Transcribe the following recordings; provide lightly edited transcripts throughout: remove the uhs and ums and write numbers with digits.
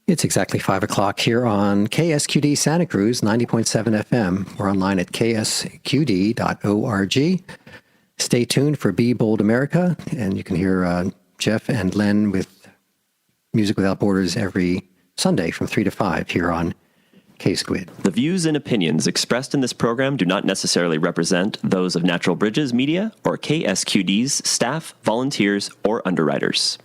It's exactly 5 o'clock here on KSQD Santa Cruz 90.7 FM. We're online at ksqd.org. Stay tuned for Be Bold America, and you can hear Jeff and Len with Music Without Borders every Sunday from 3 to 5 here on K-Squid. The views and opinions expressed in this program do not necessarily represent those of Natural Bridges Media or KSQD's staff, volunteers, or underwriters.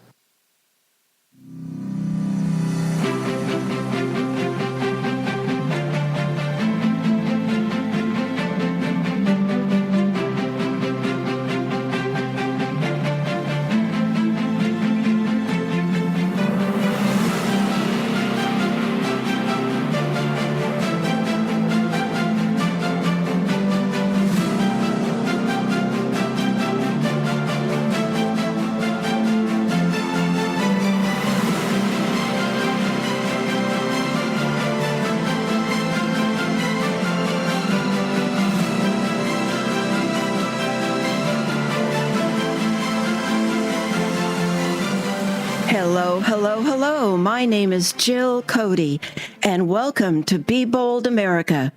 Hello. My name is Jill Cody, and welcome to Be Bold America.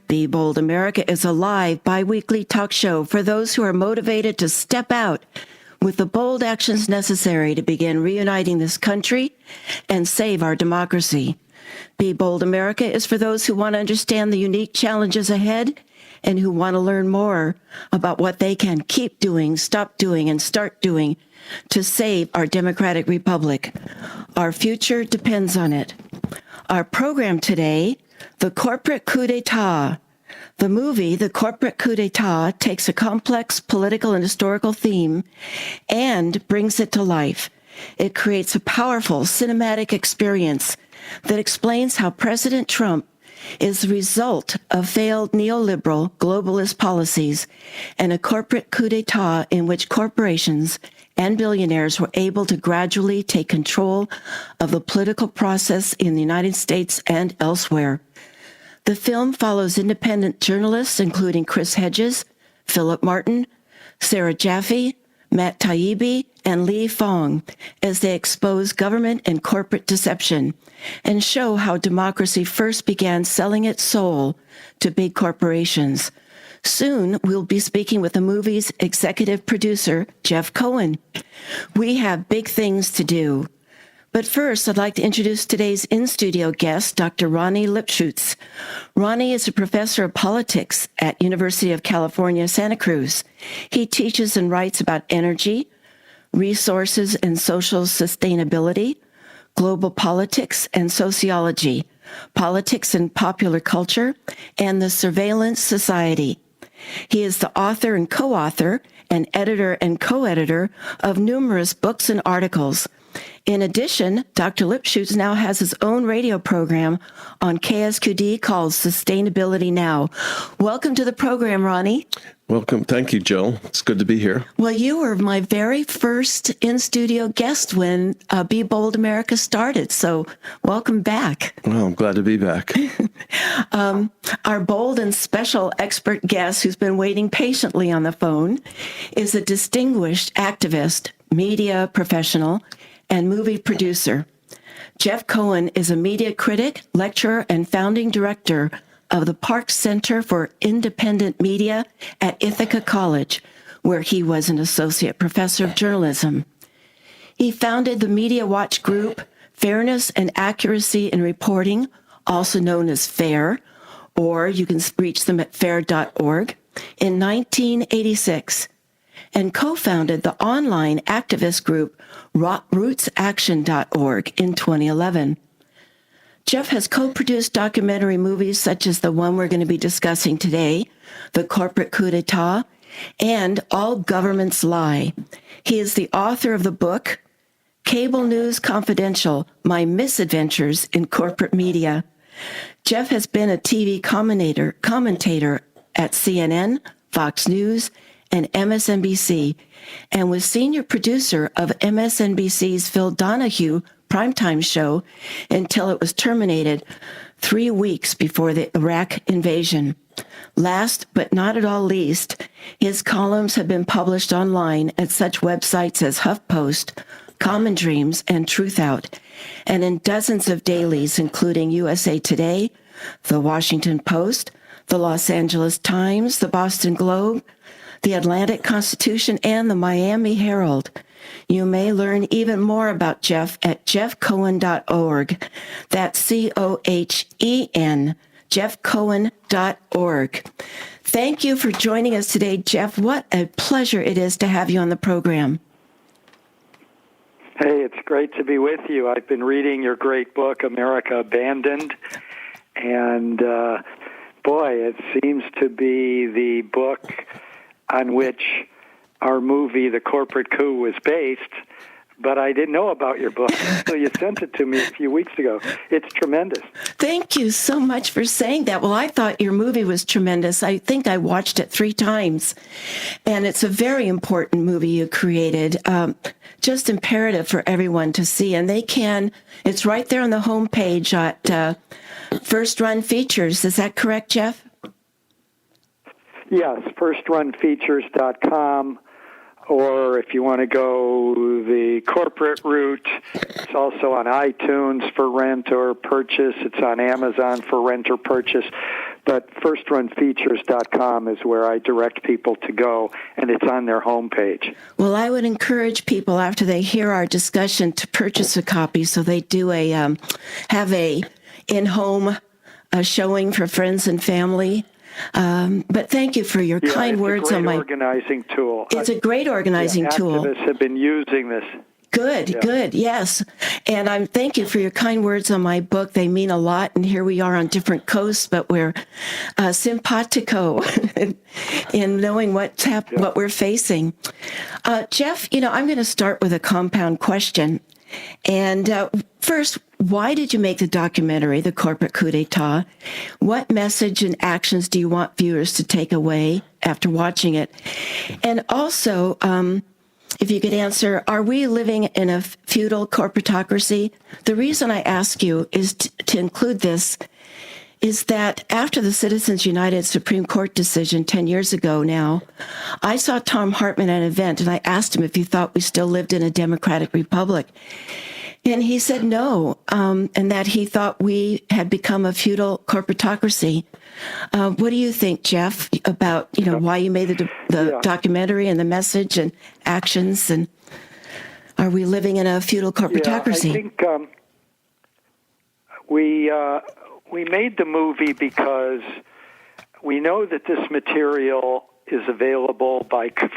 Be Bold America is a live, bi-weekly talk show for those who are motivated to step out with the bold actions necessary to begin reuniting this country and save our democracy. Be Bold America is for those who want to understand the unique challenges ahead and who want to learn more about what they can keep doing, stop doing, and start doing to save our democratic republic. Our future depends on it. Our program today, The Corporate Coup d'etat. The movie, The Corporate Coup d'etat, takes a complex political and historical theme and brings it to life. It creates a powerful cinematic experience that explains how President Trump is the result of failed neoliberal globalist policies and a corporate coup d'etat in which corporations and billionaires were able to gradually take control of the political process in the United States and elsewhere. The film follows independent journalists, including Chris Hedges, Philip Martin, Sarah Jaffe, Matt Taibbi, and Lee Fong, as they expose government and corporate deception and show how democracy first began selling its soul to big corporations. Soon, we'll be speaking with the movie's executive producer, Jeff Cohen. We have big things to do. But first, I'd like to introduce today's in-studio guest, Dr. Ronnie Lipschutz. Ronnie is a professor of politics at University of California, Santa Cruz. He teaches and writes about energy, resources and social sustainability, global politics and sociology, politics and popular culture, and the surveillance society. He is the author and co-author and editor and co-editor of numerous books and articles. In addition, Dr. Lipschutz now has his own radio program on KSQD called Sustainability Now. Welcome to the program, Ronnie. Welcome. Thank you, Jill. It's good to be here. Well, you were my very first in-studio guest when Be Bold America started, so welcome back. Well, I'm glad to be back. Our bold and special expert guest who's been waiting patiently on the phone is a distinguished activist, media professional, and movie producer. Jeff Cohen is a media critic, lecturer, and founding director of the Parks Center for Independent Media at Ithaca College, where he was an associate professor of journalism. He founded the Media Watch group, Fairness and Accuracy in Reporting, also known as FAIR, or you can reach them at fair.org, in 1986, and co-founded the online activist group rootsaction.org in 2011. Jeff has co-produced documentary movies such as the one we're going to be discussing today, The Corporate Coup d'etat, and All Governments Lie. He is the author of the book, Cable News Confidential, My Misadventures in Corporate Media. Jeff has been a TV commentator at CNN, Fox News, and MSNBC, and was senior producer of MSNBC's Phil Donahue primetime show until it was terminated 3 weeks before the Iraq invasion. Last but not at all least, his columns have been published online at such websites as HuffPost, Common Dreams, and Truth Out, and in dozens of dailies, including USA Today, The Washington Post, The Los Angeles Times, The Boston Globe, The Atlantic Constitution, and the Miami Herald. You may learn even more about Jeff at jeffcohen.org. That's Cohen, jeffcohen.org. Thank you for joining us today, Jeff. What a pleasure it is to have you on the program. Hey, it's great to be with you. I've been reading your great book, America Abandoned, and boy, it seems to be the book on which our movie, The Corporate Coup, was based, but I didn't know about your book until you sent it to me a few weeks ago. It's tremendous. Thank you so much for saying that. Well, I thought your movie was tremendous. I think I watched it 3 times, and it's a very important movie you created, just imperative for everyone to see, and it's right there on the homepage at First Run Features. Is that correct, Jeff? Yes, firstrunfeatures.com. Or if you want to go the corporate route, it's also on iTunes for rent or purchase. It's on Amazon for rent or purchase. But firstrunfeatures.com is where I direct people to go, and it's on their homepage. Well, I would encourage people after they hear our discussion to purchase a copy so they do have a in-home showing for friends and family. But thank you for your kind words on my organizing tool. It's a great organizing tool. Activists have been using this. Good, yes. And thank you for your kind words on my book. They mean a lot. And here we are on different coasts, but we're simpatico in knowing what we're facing. Jeff, I'm going to start with a compound question. And first, why did you make the documentary, The Corporate Coup d'etat? What message and actions do you want viewers to take away after watching it? And also, if you could answer, are we living in a feudal corporatocracy? The reason I ask you is to include this is that after the Citizens United Supreme Court decision 10 years ago now, I saw Tom Hartman at an event, and I asked him if he thought we still lived in a democratic republic. And he said no, and that he thought we had become a feudal corporatocracy. What do you think, Jeff, about why you made the documentary and the message and actions, and are we living in a feudal corporatocracy? I think we made the movie because we know that this material is available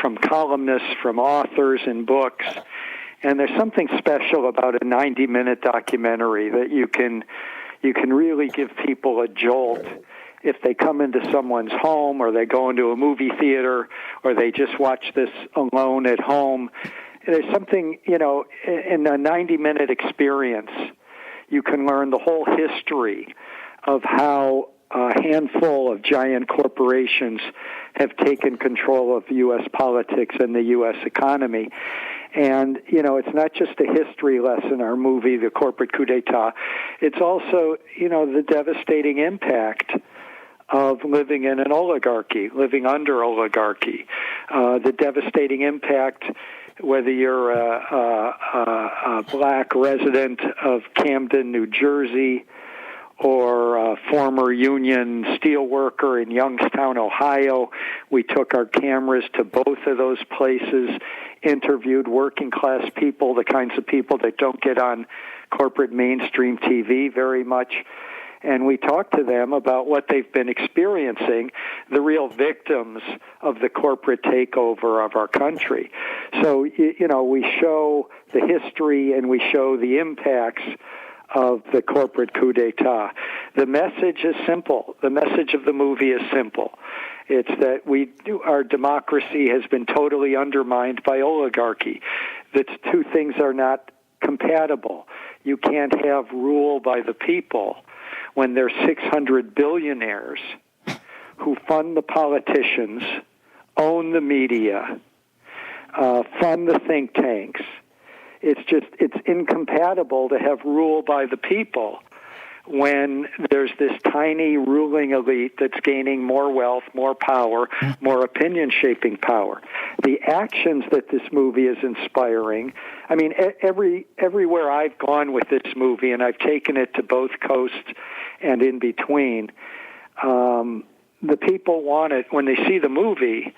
from columnists, from authors in books. And there's something special about a 90-minute documentary that you can really give people a jolt if they come into someone's home or they go into a movie theater or they just watch this alone at home. There's something, in a 90-minute experience, you can learn the whole history of how a handful of giant corporations have taken control of U.S. politics and the U.S. economy. And, it's not just a history lesson, our movie, The Corporate Coup d'etat. It's also, the devastating impact of living in an oligarchy, living under oligarchy. The devastating impact, whether you're a black resident of Camden, New Jersey, or a former union steelworker in Youngstown, Ohio. We took our cameras to both of those places, interviewed working-class people, the kinds of people that don't get on corporate mainstream TV very much, and we talked to them about what they've been experiencing, the real victims of the corporate takeover of our country. So, we show the history and we show the impacts of the corporate coup d'etat. The message is simple. The message of the movie is simple. It's that our democracy has been totally undermined by oligarchy. The two things are not compatible. You can't have rule by the people when there's 600 billionaires who fund the politicians, own the media, fund the think tanks. It's incompatible to have rule by the people when there's this tiny ruling elite that's gaining more wealth, more power, more opinion-shaping power. The actions that this movie is inspiring, I mean, everywhere I've gone with this movie, and I've taken it to both coasts and in between, the people want it. When they see the movie,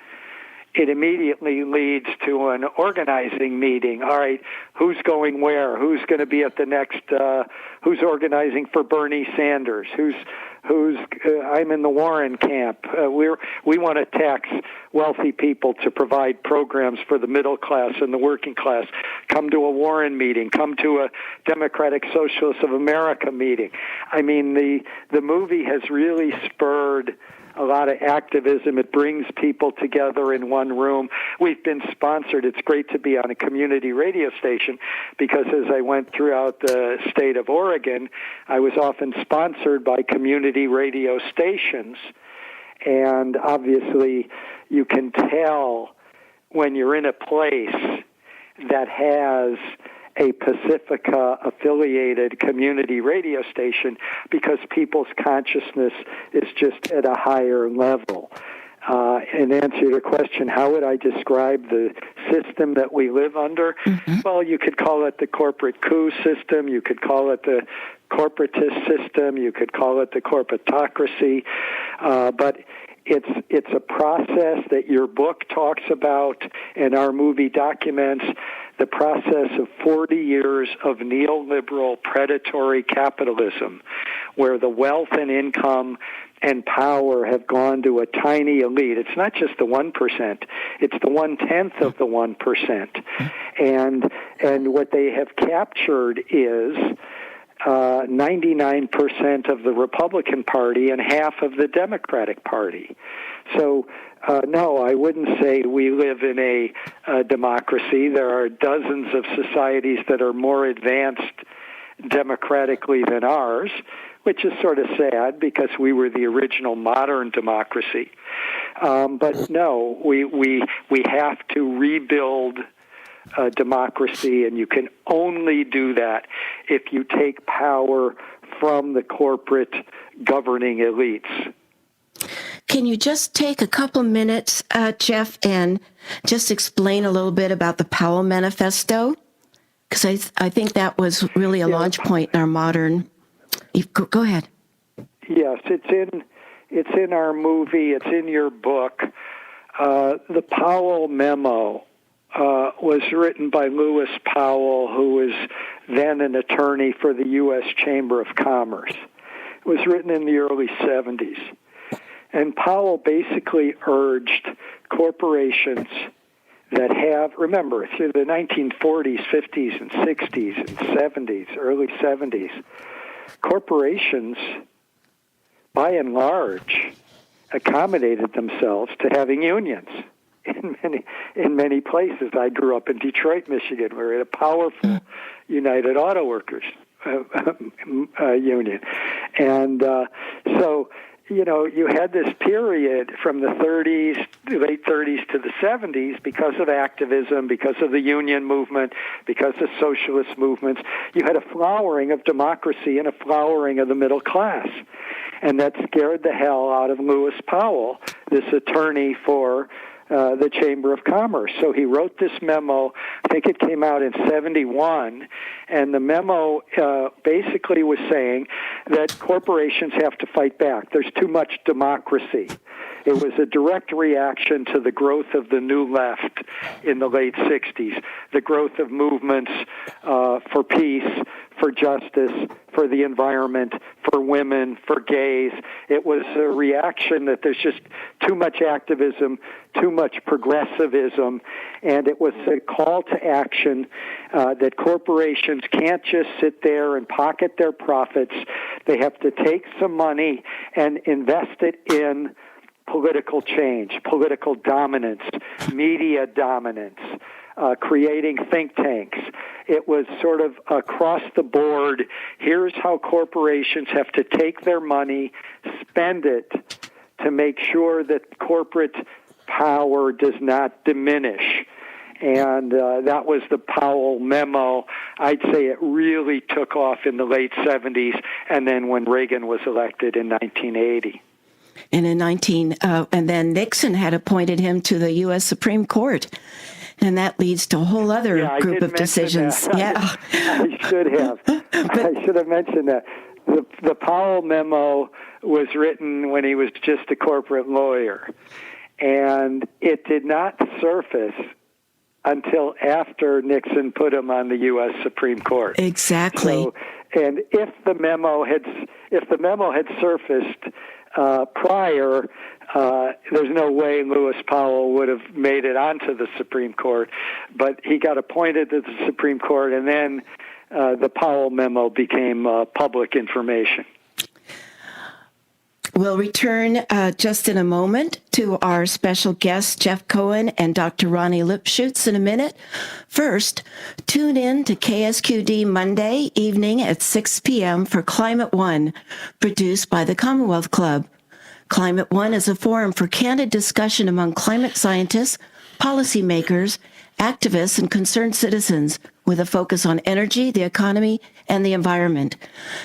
it immediately leads to an organizing meeting. All right, who's going where? Who's going to be at the next? Who's organizing for Bernie Sanders? Who's? I'm in the Warren camp. We want to tax wealthy people to provide programs for the middle class and the working class. Come to a Warren meeting. Come to a Democratic Socialists of America meeting. I mean, the movie has really spurred a lot of activism. It brings people together in one room. We've been sponsored. It's great to be on a community radio station because as I went throughout the state of Oregon, I was often sponsored by community radio stations. And obviously, you can tell when you're in a place that has a Pacifica-affiliated community radio station because people's consciousness is just at a higher level. In answer to your question, how would I describe the system that we live under? Mm-hmm. Well, you could call it the corporate coup system. You could call it the corporatist system. You could call it the corporatocracy. But it's a process that your book talks about and our movie documents, the process of 40 years of neoliberal predatory capitalism, where the wealth and income and power have gone to a tiny elite. It's not just the 1%, it's the 1/10 of the 1%. And what they have captured is 99% of the Republican Party and half of the Democratic Party. So, no, I wouldn't say we live in a democracy. There are dozens of societies that are more advanced democratically than ours, which is sort of sad because we were the original modern democracy. But no, we have to rebuild democracy, and you can only do that if you take power from the corporate governing elites. Can you just take a couple minutes, Jeff, and just explain a little bit about the Powell Manifesto? Because I think that was really a launch point in our modern... Go ahead. Yes, it's in our movie. It's in your book. The Powell Memo was written by Lewis Powell, who was then an attorney for the U.S. Chamber of Commerce. It was written in the early 70s. And Powell basically urged corporations that have, remember, through the 1940s, 50s, and 60s, and 70s, early 70s, corporations, by and large, accommodated themselves to having unions in many places. I grew up in Detroit, Michigan. We had a powerful United Auto Workers union. And so, you had this period from the 30s, late 30s to the 70s because of activism, because of the union movement, because of socialist movements. You had a flowering of democracy and a flowering of the middle class. And that scared the hell out of Lewis Powell, this attorney for the Chamber of Commerce. So he wrote this memo. I think it came out in 71, and the memo basically was saying that corporations have to fight back. There's too much democracy. It was a direct reaction to the growth of the New Left in the late 60s, the growth of movements for peace, for justice, for the environment, for women, for gays. It was a reaction that there's just too much activism, too much progressivism, and it was a call to action that corporations can't just sit there and pocket their profits. They have to take some money and invest it in political change, political dominance, media dominance, creating think tanks. It was sort of across the board. Here's how corporations have to take their money, spend it to make sure that corporate power does not diminish. And that was the Powell memo. I'd say it really took off in the late 70s, and then when Reagan was elected in 1980. And and then Nixon had appointed him to the U.S. Supreme Court. And that leads to a whole other group of decisions. That. Yeah. I should have. I should have mentioned that. The Powell memo was written when he was just a corporate lawyer. And it did not surface until after Nixon put him on the U.S. Supreme Court. Exactly. So, and if the memo had surfaced prior, there's no way Lewis Powell would have made it onto the Supreme Court. But he got appointed to the Supreme Court, and then the Powell memo became public information. We'll return just in a moment to our special guests, Jeff Cohen and Dr. Ronnie Lipschutz, in a minute. First, tune in to KSQD Monday evening at 6 p.m. for Climate One, produced by the Commonwealth Club. Climate One is a forum for candid discussion among climate scientists, policymakers, activists, and concerned citizens with a focus on energy, the economy, and the environment.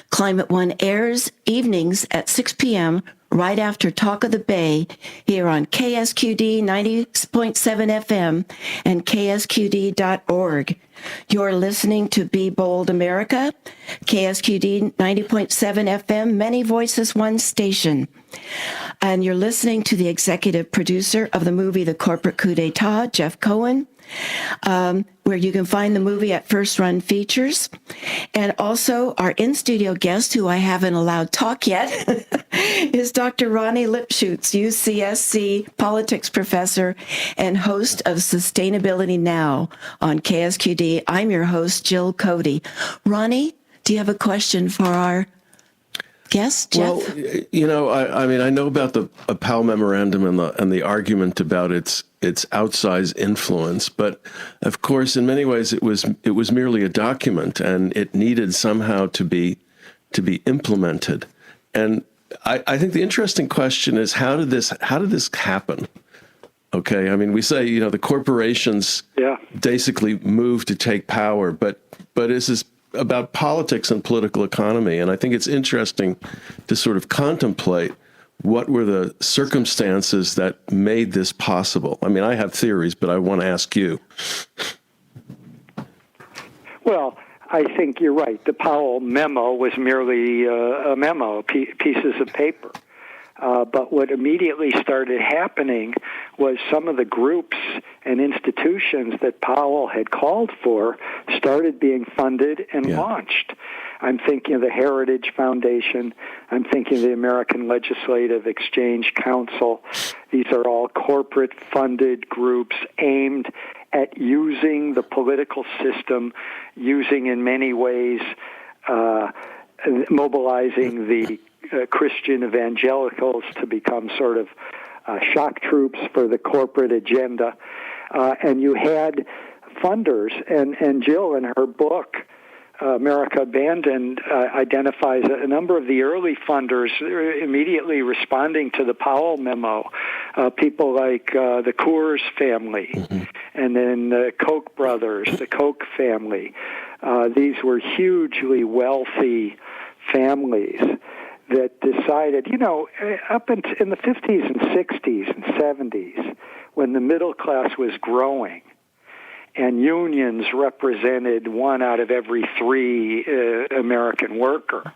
Climate One airs evenings at 6 p.m. right after Talk of the Bay here on KSQD 90.7 FM and ksqd.org. You're listening to Be Bold America, KSQD 90.7 FM, many voices, one station. And you're listening to the executive producer of the movie The Corporate Coup d'etat, Jeff Cohen, where you can find the movie at First Run Features. And also our in-studio guest, who I haven't allowed talk yet, is Dr. Ronnie Lipschutz, UCSC politics professor and host of Sustainability Now on KSQD. I'm your host, Jill Cody. Ronnie, do you have a question for our guest, Jeff? Well, I know about the Powell memorandum and the argument about its outsized influence, but of course, in many ways, it was merely a document, and it needed somehow to be implemented. And I think the interesting question is, how did this happen? Okay, I mean, we say the corporations basically moved to take power, but is this about politics and political economy? And I think it's interesting to sort of contemplate what were the circumstances that made this possible. I mean, I have theories, but I want to ask you. Well, I think you're right. The Powell memo was merely a memo, pieces of paper. But what immediately started happening was some of the groups and institutions that Powell had called for started being funded and launched. I'm thinking of the Heritage Foundation. I'm thinking of the American Legislative Exchange Council. These are all corporate-funded groups aimed at using the political system, using in many ways, mobilizing the Christian evangelicals to become sort of shock troops for the corporate agenda. And you had funders, and Jill in her book, America Abandoned, identifies a number of the early funders immediately responding to the Powell memo. People like the Coors family, and then the Koch brothers, the Koch family. These were hugely wealthy families that decided, up in the 50s and 60s and 70s, when the middle class was growing, and unions represented 1 out of every 3 American worker.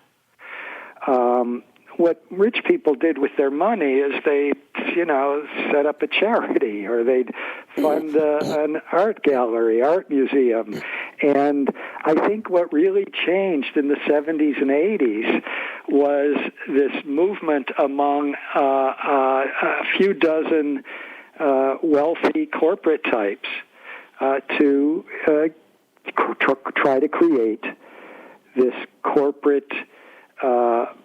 What rich people did with their money is they, set up a charity, or they'd fund an art gallery, art museum. And I think what really changed in the 70s and 80s was this movement among a few dozen wealthy corporate types to try to create this corporate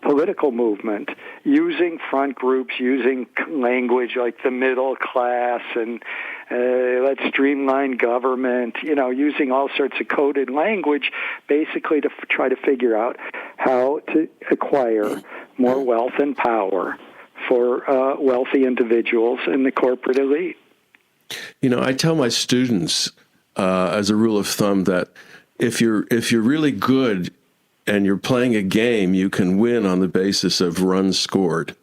political movement using front groups, using language like the middle class and let's streamline government, using all sorts of coded language basically to try to figure out how to acquire more wealth and power for wealthy individuals in the corporate elite. I tell my students as a rule of thumb that if you're really good and you're playing a game, you can win on the basis of runs scored.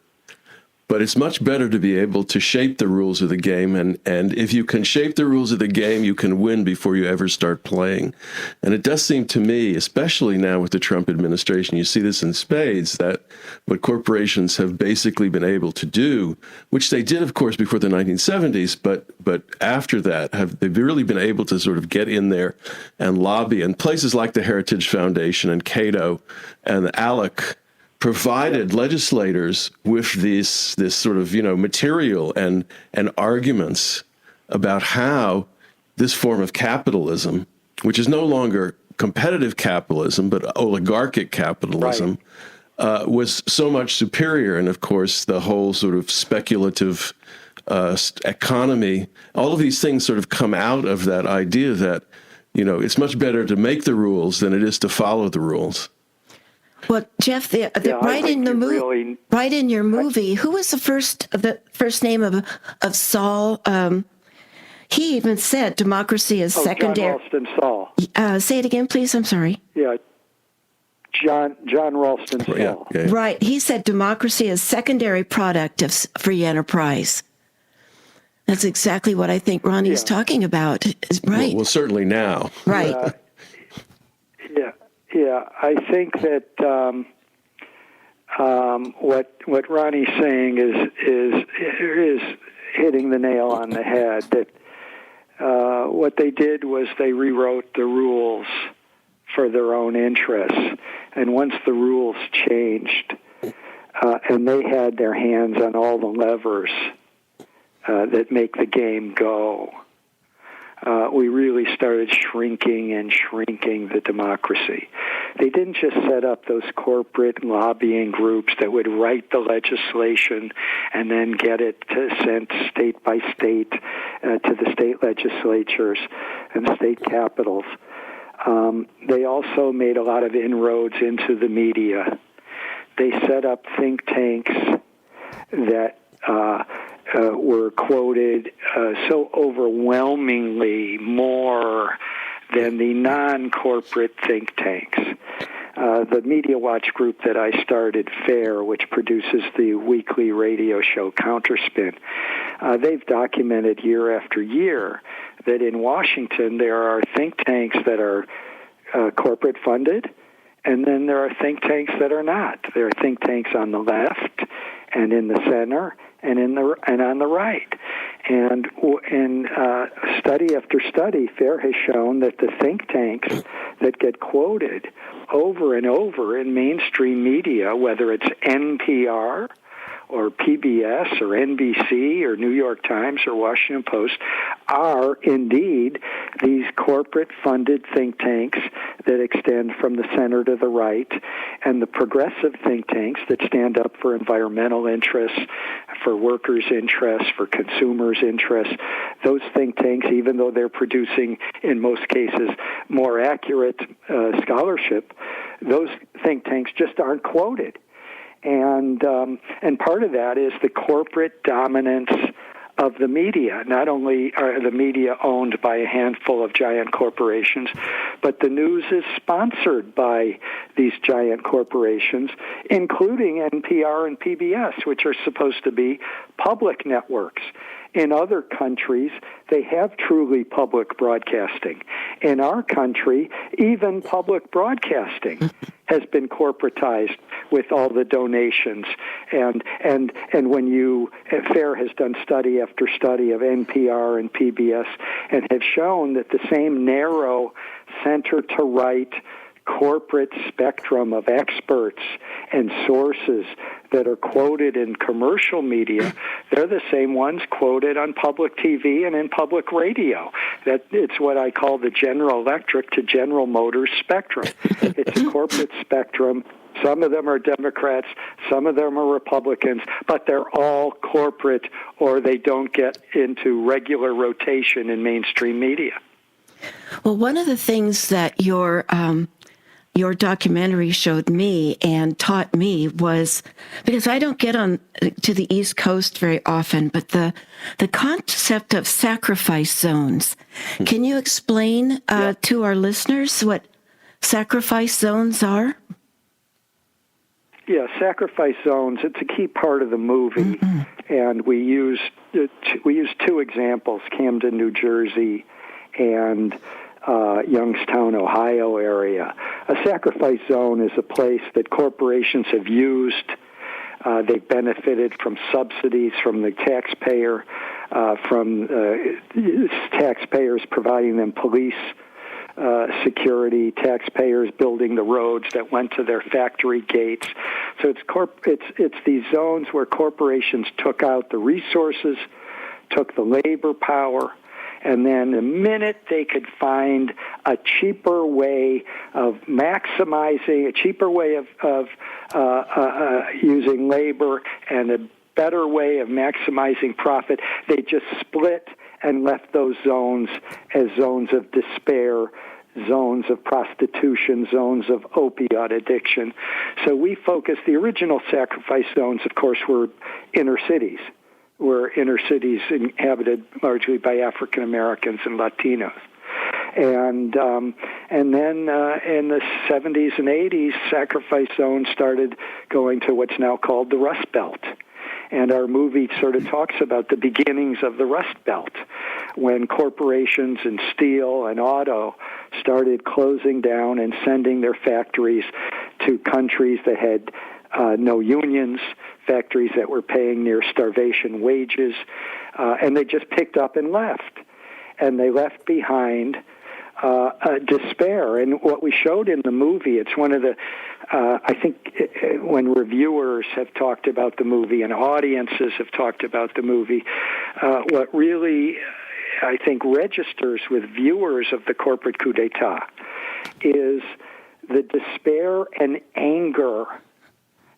But it's much better to be able to shape the rules of the game. And if you can shape the rules of the game, you can win before you ever start playing. And it does seem to me, especially now with the Trump administration, you see this in spades, that what corporations have basically been able to do, which they did, of course, before the 1970s, but after that, they've really been able to sort of get in there and lobby. And places like the Heritage Foundation and Cato and ALEC provided legislators with this sort of, material and arguments about how this form of capitalism, which is no longer competitive capitalism, but oligarchic capitalism, was so much superior. And of course, the whole sort of speculative economy, all of these things sort of come out of that idea that, it's much better to make the rules than it is to follow the rules. Well, Jeff, right in your movie, who was the first name of Saul? He even said democracy is secondary. John Ralston Saul. Say it again, please. I'm sorry. Yeah, John Ralston Saul. Yeah. Right. He said democracy is secondary product of free enterprise. That's exactly what I think Ronnie's talking about. Right. Well, certainly now. Right. Yeah, I think that what Ronnie's saying is hitting the nail on the head. That what they did was they rewrote the rules for their own interests, and once the rules changed, and they had their hands on all the levers that make the game go. We really started shrinking the democracy. They didn't just set up those corporate lobbying groups that would write the legislation and then get it sent state by state to the state legislatures and state capitals. They also made a lot of inroads into the media. They set up think tanks that were quoted so overwhelmingly more than the non-corporate think tanks. The Media Watch group that I started, FAIR, which produces the weekly radio show Counterspin, they've documented year after year that in Washington there are think tanks that are corporate funded, and then there are think tanks that are not. There are think tanks on the left and in the center and on the right. And in study after study, FAIR has shown that the think tanks that get quoted over and over in mainstream media, whether it's NPR or PBS or NBC or New York Times or Washington Post, are indeed these corporate-funded think tanks that extend from the center to the right, and the progressive think tanks that stand up for environmental interests, for workers' interests, for consumers' interests. Those think tanks, even though they're producing, in most cases, more accurate scholarship, those think tanks just aren't quoted. And part of that is the corporate dominance of the media. Not only are the media owned by a handful of giant corporations, but the news is sponsored by these giant corporations, including NPR and PBS, which are supposed to be public networks. In other countries, they have truly public broadcasting. In our country, even public broadcasting has been corporatized with all the donations. And when FAIR has done study after study of NPR and PBS and have shown that the same narrow center-to-right corporate spectrum of experts and sources that are quoted in commercial media, they're the same ones quoted on public TV and in public radio. That it's what I call the General Electric to General Motors spectrum. It's a corporate spectrum. Some of them are Democrats, some of them are Republicans, but they're all corporate, or they don't get into regular rotation in mainstream media. Well, one of the things that your your documentary showed me and taught me was, because I don't get on to the East Coast very often, but the concept of sacrifice zones. Can you explain to our listeners what sacrifice zones are? Yeah, sacrifice zones, it's a key part of the movie, and we use two examples, Camden, New Jersey, and Youngstown, Ohio area. A sacrifice zone is a place that corporations have used. They've benefited from subsidies from the taxpayer, from taxpayers providing them police security, taxpayers building the roads that went to their factory gates. So it's these zones where corporations took out the resources, took the labor power, and then the minute they could find a cheaper way of maximizing, a cheaper way of using labor and a better way of maximizing profit, they just split and left those zones as zones of despair, zones of prostitution, zones of opioid addiction. So we focused, the original sacrifice zones, of course, were inner cities inhabited largely by African Americans and Latinos. And then in the 70s and 80s, sacrifice zones started going to what's now called the Rust Belt. And our movie sort of talks about the beginnings of the Rust Belt, when corporations in steel and auto started closing down and sending their factories to countries that had no unions, factories that were paying near starvation wages, and they just picked up and left. And they left behind despair. And what we showed in the movie, it's one of the, I think when reviewers have talked about the movie and audiences have talked about the movie, what really, I think, registers with viewers of the corporate coup d'etat is the despair and anger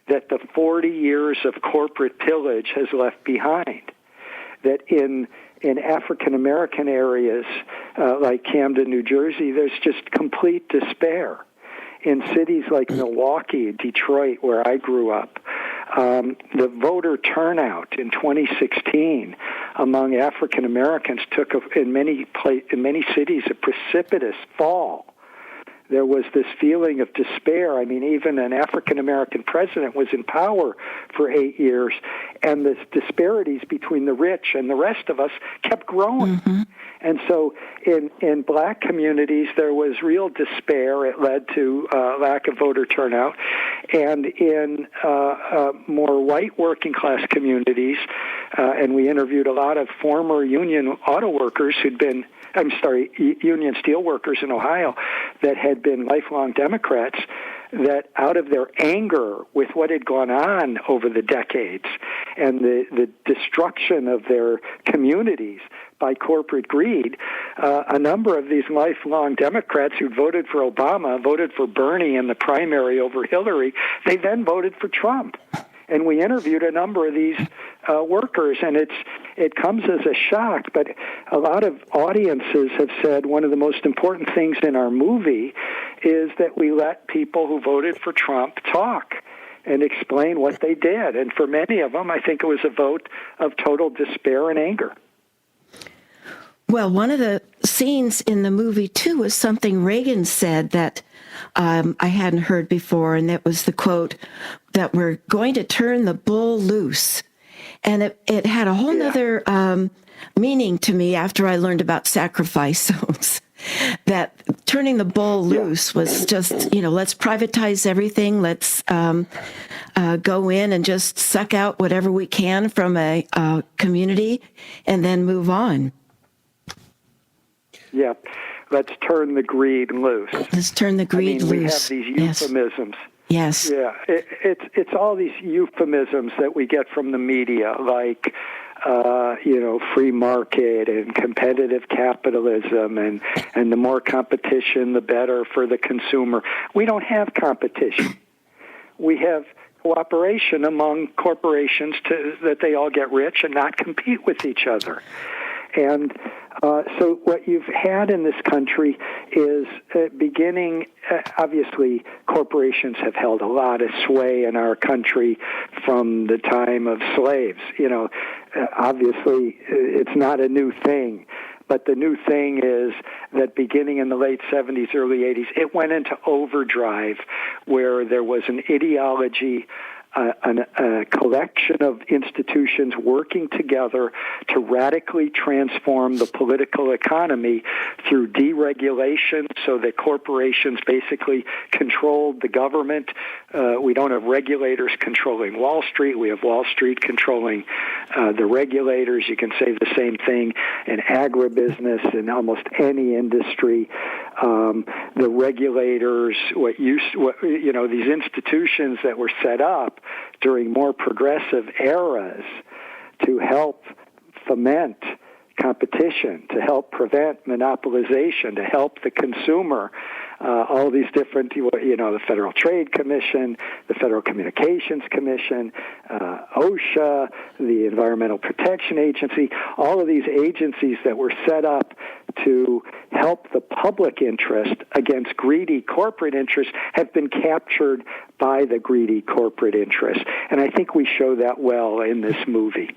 that the 40 years of corporate pillage has left behind. That in African-American areas like Camden, New Jersey, there's just complete despair. In cities like Milwaukee, Detroit, where I grew up, the voter turnout in 2016 among African-Americans took, in many cities, a precipitous fall. There was this feeling of despair. I mean, even an African-American president was in power for 8 years, and the disparities between the rich and the rest of us kept growing. Mm-hmm. And so in black communities, there was real despair. It led to lack of voter turnout. And in more white working-class communities, and we interviewed a lot of former union auto workers union steel workers in Ohio that had been lifelong Democrats, that out of their anger with what had gone on over the decades and the destruction of their communities by corporate greed, a number of these lifelong Democrats who voted for Obama, voted for Bernie in the primary over Hillary, they then voted for Trump. And we interviewed a number of these workers, and it comes as a shock, but a lot of audiences have said one of the most important things in our movie is that we let people who voted for Trump talk and explain what they did. And for many of them, I think it was a vote of total despair and anger. Well, one of the scenes in the movie, too, was something Reagan said that I hadn't heard before, and that was the quote that we're going to turn the bull loose. And it had a whole nother meaning to me after I learned about sacrifice zones, that turning the bull loose was just, let's privatize everything. Let's go in and just suck out whatever we can from a community and then move on. Yeah, let's turn the greed loose. Let's turn the greed loose. We have these euphemisms. Yes. Yeah, it's all these euphemisms that we get from the media, like free market and competitive capitalism, and the more competition, the better for the consumer. We don't have competition. We have cooperation among corporations that they all get rich and not compete with each other. And so what you've had in this country is obviously corporations have held a lot of sway in our country from the time of slaves. Obviously it's not a new thing. But the new thing is that beginning in the late 70s, early 80s, it went into overdrive where there was an ideology, a collection of institutions working together to radically transform the political economy through deregulation so that corporations basically controlled the government. We don't have regulators controlling Wall Street. We have Wall Street controlling the regulators. You can say the same thing in agribusiness, in almost any industry. The regulators, these institutions that were set up during more progressive eras to help foment competition, to help prevent monopolization, to help the consumer, all these different, the Federal Trade Commission, the Federal Communications Commission, OSHA, the Environmental Protection Agency, all of these agencies that were set up to help the public interest against greedy corporate interests have been captured by the greedy corporate interests. And I think we show that well in this movie.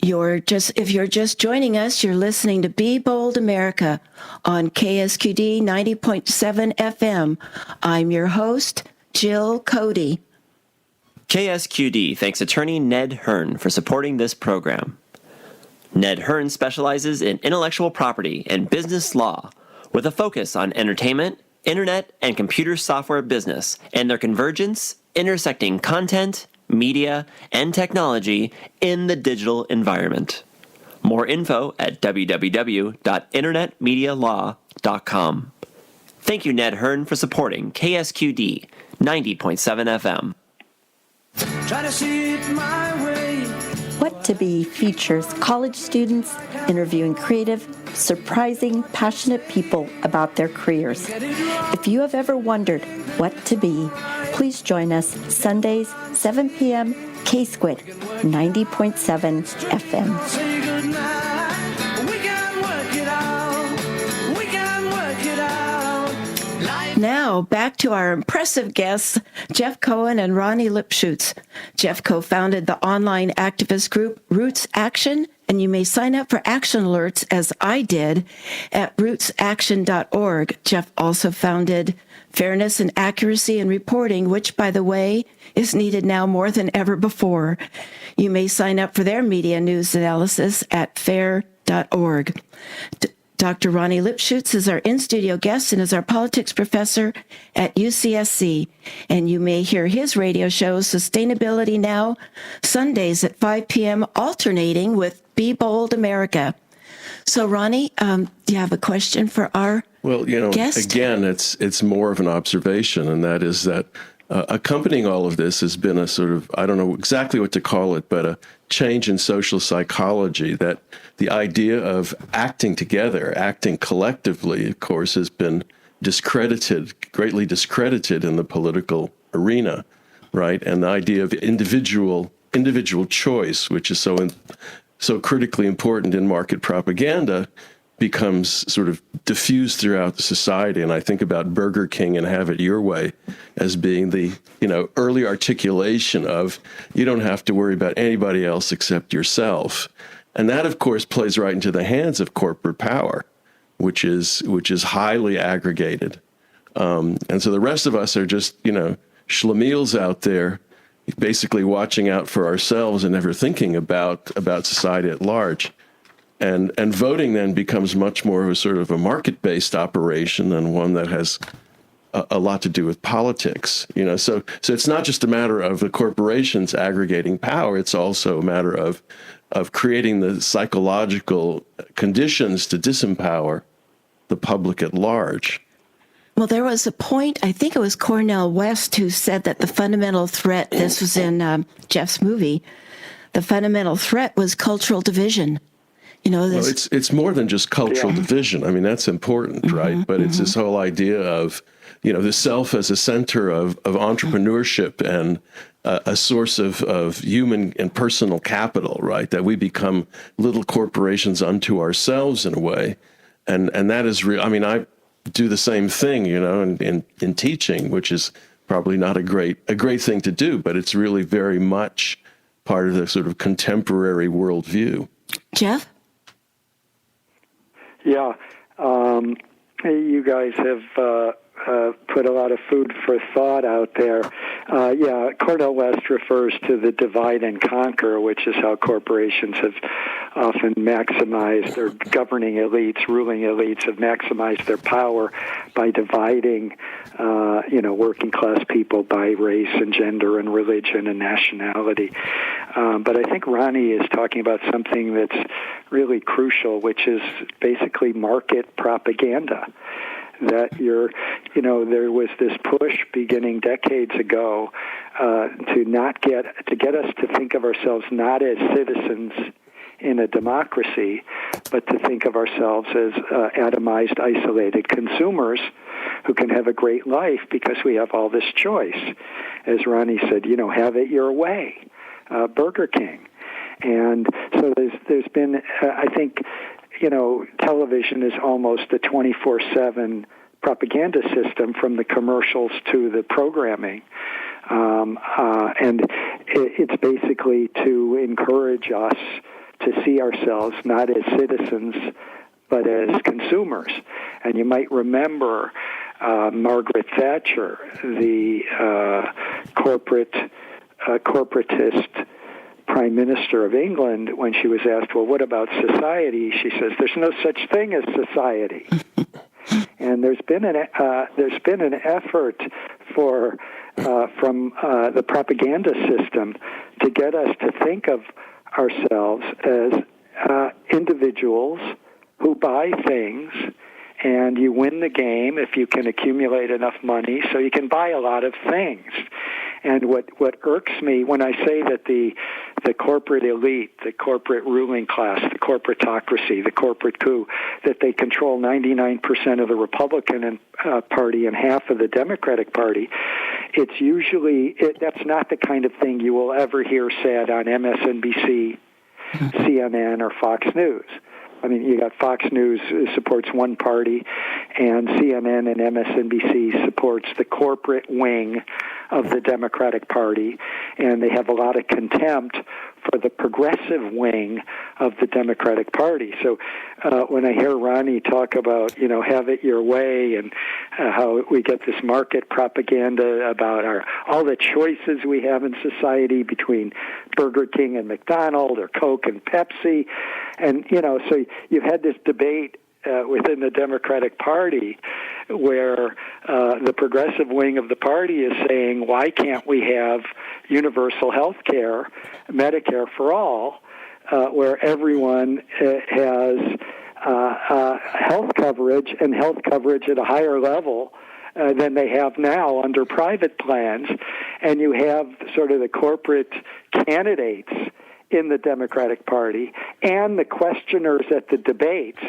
If you're just joining us, you're listening to Be Bold America on KSQD 90.7 FM. I'm your host, Jill Cody. KSQD thanks attorney Ned Hearn for supporting this program. Ned Hearn specializes in intellectual property and business law with a focus on entertainment, internet, and computer software business and their convergence, intersecting content, media, and technology in the digital environment. More info at www.internetmedialaw.com. Thank you, Ned Hearn, for supporting KSQD 90.7 FM. Try to see it my way. What to Be features college students interviewing creative, surprising, passionate people about their careers. If you have ever wondered what to be, please join us Sundays, 7 p.m., K-Squid, 90.7 FM. Say goodnight. We can work it out. We can work it out. Now, back to our impressive guests, Jeff Cohen and Ronnie Lipschutz. Jeff co-founded the online activist group Roots Action, and you may sign up for action alerts, as I did, at rootsaction.org. Jeff also founded Fairness and Accuracy in Reporting, which, by the way, is needed now more than ever before. You may sign up for their media news analysis at fair.org. Dr. Ronnie Lipschutz is our in-studio guest and is our politics professor at UCSC. And you may hear his radio show, Sustainability Now, Sundays at 5 p.m., alternating with Be Bold America. So, Ronnie, do you have a question for our guest? Again, it's more of an observation, and that is that accompanying all of this has been a sort of, I don't know exactly what to call it, but a change in social psychology, that the idea of acting together, acting collectively, of course, has been greatly discredited in the political arena, right? And the idea of individual choice, which is so critically important in market propaganda, becomes sort of diffused throughout the society. And I think about Burger King and Have It Your Way as being the, early articulation of you don't have to worry about anybody else except yourself. And that, of course, plays right into the hands of corporate power, which is highly aggregated. And so the rest of us are just, schlemiels out there, basically watching out for ourselves and never thinking about society at large. And voting then becomes much more of a sort of a market-based operation than one that has a lot to do with politics. So it's not just a matter of the corporations aggregating power. It's also a matter of creating the psychological conditions to disempower the public at large. Well, there was a point, I think it was Cornel West, who said that the fundamental threat, this was in Jeff's movie, the fundamental threat was cultural division. Well, it's more than just cultural division. I mean, that's important, right? But it's this whole idea of, the self as a center of entrepreneurship and a source of human and personal capital, right? That we become little corporations unto ourselves in a way. And that is real. I mean, I do the same thing, in teaching, which is probably not a great thing to do, but it's really very much part of the sort of contemporary worldview. Jeff? Yeah, you guys have put a lot of food for thought out there. Cornel West refers to the divide and conquer, which is how corporations have often maximized, or governing elites, ruling elites have maximized their power by dividing, working class people by race and gender and religion and nationality. But I think Ronnie is talking about something that's really crucial, which is basically market propaganda. That there was this push beginning decades ago to get us to think of ourselves not as citizens in a democracy, but to think of ourselves as atomized, isolated consumers who can have a great life because we have all this choice. As Ronnie said, have it your way, Burger King. And so there's been, I think, television is almost a 24/7 propaganda system, from the commercials to the programming. And it's basically to encourage us to see ourselves not as citizens, but as consumers. And you might remember Margaret Thatcher, the corporatist Prime Minister of England, when she was asked, well, what about society? She says, there's no such thing as society. And there's been an effort from the propaganda system to get us to think of ourselves as individuals who buy things, and you win the game if you can accumulate enough money so you can buy a lot of things. And what irks me when I say that the corporate elite, the corporate ruling class, the corporatocracy, the corporate coup, that they control 99% of the Republican Party and half of the Democratic Party, it's usually, that's not the kind of thing you will ever hear said on MSNBC, CNN, or Fox News. I mean, you got Fox News supports one party, and CNN and MSNBC supports the corporate wing of the Democratic Party, and they have a lot of contempt for the progressive wing of the Democratic Party. So when I hear Ronnie talk about, have it your way, and how we get this market propaganda about all the choices we have in society between Burger King and McDonald's, or Coke and Pepsi, and, so you've had this debate within the Democratic Party where the progressive wing of the party is saying, why can't we have universal health care, Medicare for all, where everyone has health coverage, and health coverage at a higher level than they have now under private plans, and you have sort of the corporate candidates in the Democratic Party and the questioners at the debates.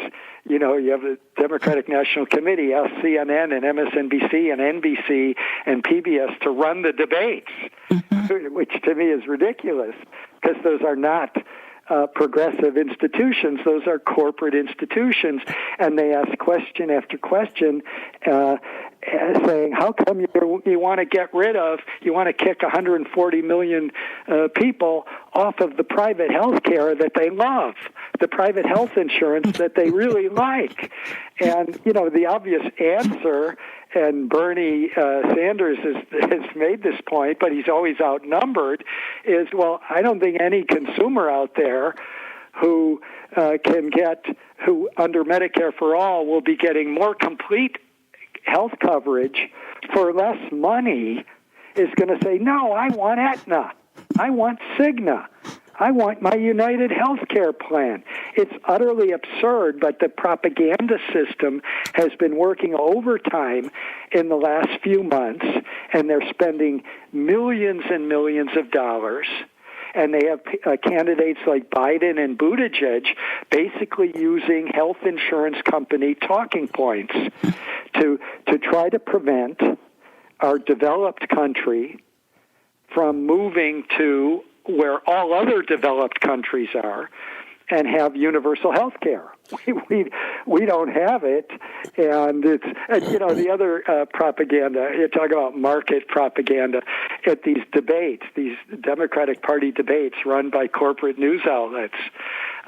You have the Democratic National Committee, CNN and MSNBC and NBC and PBS to run the debates, which to me is ridiculous, because those are not progressive institutions. Those are corporate institutions, and they ask question after question, saying, how come you want to get rid of, you want to kick 140 million people off of the private health care that they love, the private health insurance that they really like? And, the obvious answer, and Bernie Sanders has made this point, but he's always outnumbered, is, well, I don't think any consumer out there who who under Medicare for All will be getting more complete health coverage for less money is going to say, no, I want Aetna. I want Cigna. I want my United Healthcare plan. It's utterly absurd, but the propaganda system has been working overtime in the last few months, and they're spending millions and millions of dollars. and they have candidates like Biden and Buttigieg basically using health insurance company talking points to try to prevent our developed country from moving to where all other developed countries are and have universal health care. We don't have it, and the other propaganda. You talk about market propaganda at these debates, these Democratic Party debates run by corporate news outlets.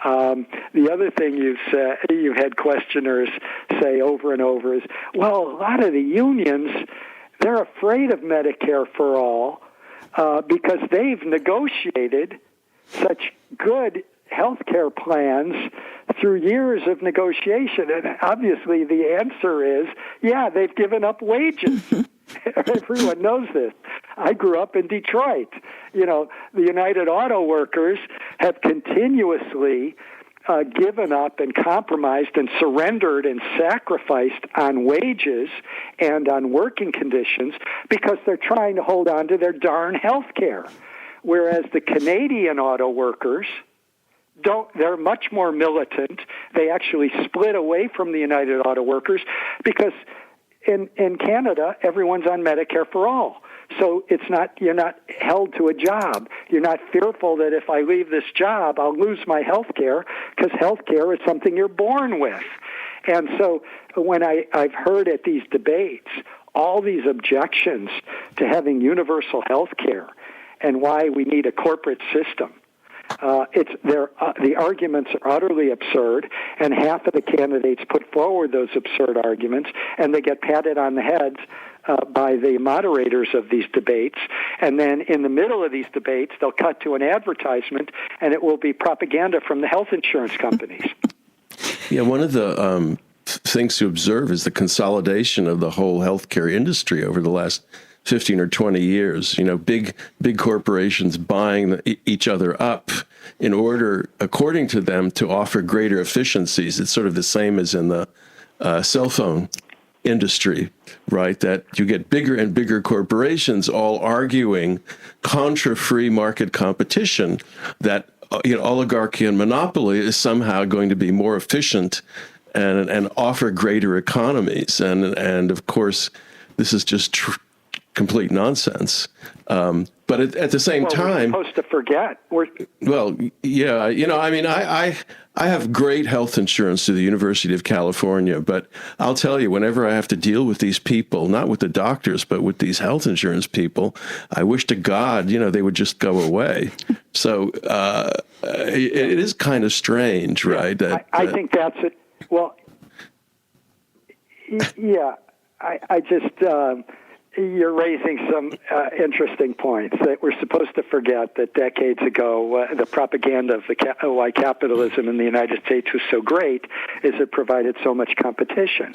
The other thing you've had questioners say over and over is, well, a lot of the unions, they're afraid of Medicare for all because they've negotiated such good health care plans through years of negotiation. And obviously the answer is, yeah, they've given up wages. Everyone knows this. I grew up in Detroit. The United Auto Workers have continuously given up and compromised and surrendered and sacrificed on wages and on working conditions because they're trying to hold on to their darn health care. Whereas the Canadian auto workers they're much more militant. They actually split away from the United Auto Workers because in Canada, everyone's on Medicare for all. So you're not held to a job. You're not fearful that if I leave this job, I'll lose my health care, because health care is something you're born with. And so when I've heard at these debates all these objections to having universal health care and why we need a corporate system, the arguments are utterly absurd, and half of the candidates put forward those absurd arguments, and they get patted on the heads by the moderators of these debates. And then in the middle of these debates, they'll cut to an advertisement, and it will be propaganda from the health insurance companies. Yeah, one of the things to observe is the consolidation of the whole healthcare industry over the last 15 or 20 years, big corporations buying each other up in order, according to them, to offer greater efficiencies. It's sort of the same as in the cell phone industry, right? That you get bigger and bigger corporations all arguing contra-free market competition that oligarchy and monopoly is somehow going to be more efficient and offer greater economies. And of course, this is just complete nonsense. But at the same time, we're supposed to forget. I have great health insurance through the University of California, but I'll tell you, whenever I have to deal with these people, not with the doctors, but with these health insurance people, I wish to God, they would just go away. So it is kind of strange, right? I think that's it. Well, yeah, I just... You're raising some interesting points that we're supposed to forget that decades ago, the propaganda of why capitalism in the United States was so great is it provided so much competition.